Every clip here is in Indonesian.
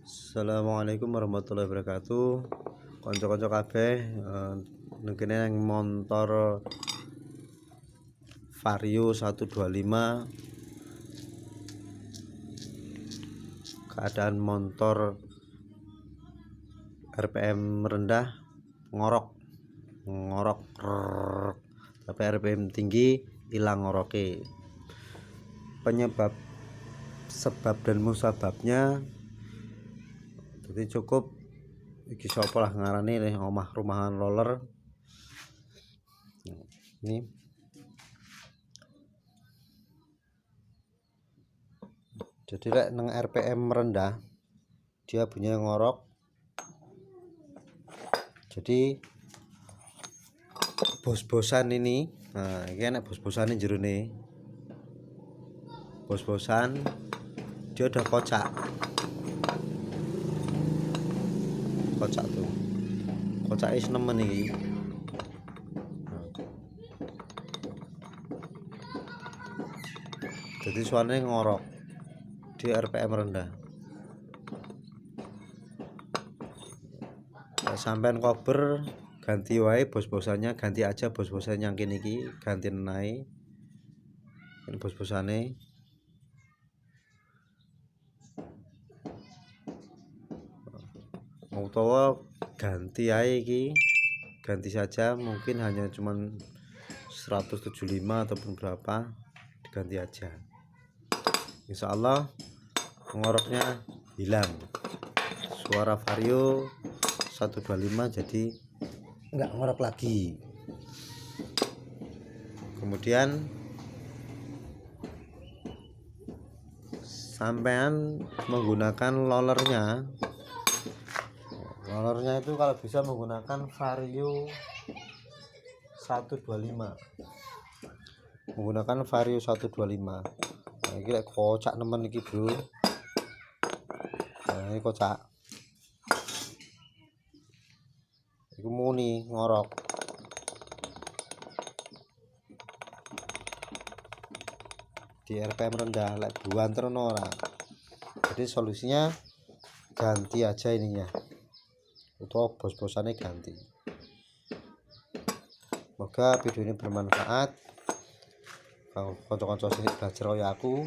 Assalamualaikum warahmatullahi wabarakatuh. Konco-konco kabeh, ngene nang motor Vario 125. Keadaan motor RPM rendah, ngorok, tapi RPM tinggi hilang ngoroke. Penyebab, sebab dan musababnya jadi cukup iki sapa lah ngarani omah rumahan roller ini. Jadi lek nang RPM rendah dia bunyi ngorok. Jadi bos-bosan ini, nah ini enak bos-bosan ini jerone. Bos-bosan dia udah kocak tuh, kocak is nemen iki. Jadi suaranya ngorok di RPM rendah. Sampean kober ganti wae bos-bosannya, ganti aja bos-bosannya yang kini iki, ganti naik ini bos-bosane. Utawa ganti ae iki, ganti saja, mungkin hanya cuman 175 ataupun berapa, diganti aja. Insya Allah ngoroknya hilang, suara Vario 125 jadi enggak ngorok lagi. Kemudian sampean menggunakan rollernya itu kalau bisa menggunakan Vario 125, menggunakan Vario 125. Nah, ini kocak nemen iki bro. Nah, ini kocak iku muni ngorok. Di RPM rendah lek buanter ora. Jadi solusinya ganti aja ininya, atau bos-bosannya ganti. Semoga video ini bermanfaat. Kalau konco-konco sini belajar kaya aku.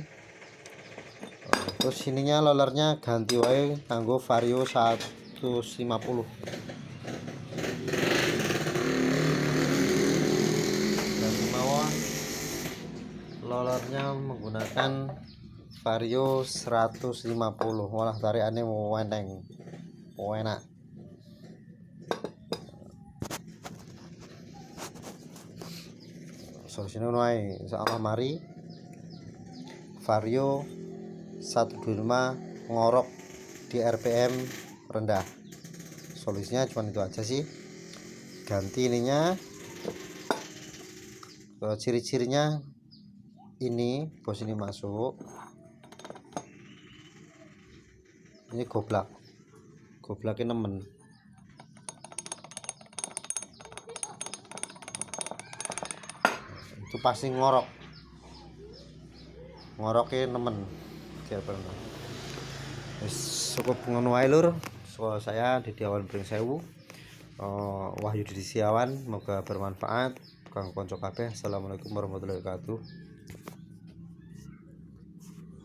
Terus sininya rollernya ganti wae kanggo Vario 150. Ganti mawon rollernya menggunakan Vario 150. Walah tarikane weneng. Enak. Solusinya ngono ae. Insyaallah mari Vario 125 ngorok di RPM rendah. Solusinya cuma itu aja sih. Ganti ininya. Ciri-cirinya ini, bos ini masuk. Ini goblaknya nemen. Itu pasti ngoroknya nemen. Cukup ngono wae lur. So, saya Didi Awan Pringsewu, Wahyu Didi Siawan, semoga bermanfaat. Kang konco kabeh. Assalamualaikum warahmatullahi wabarakatuh.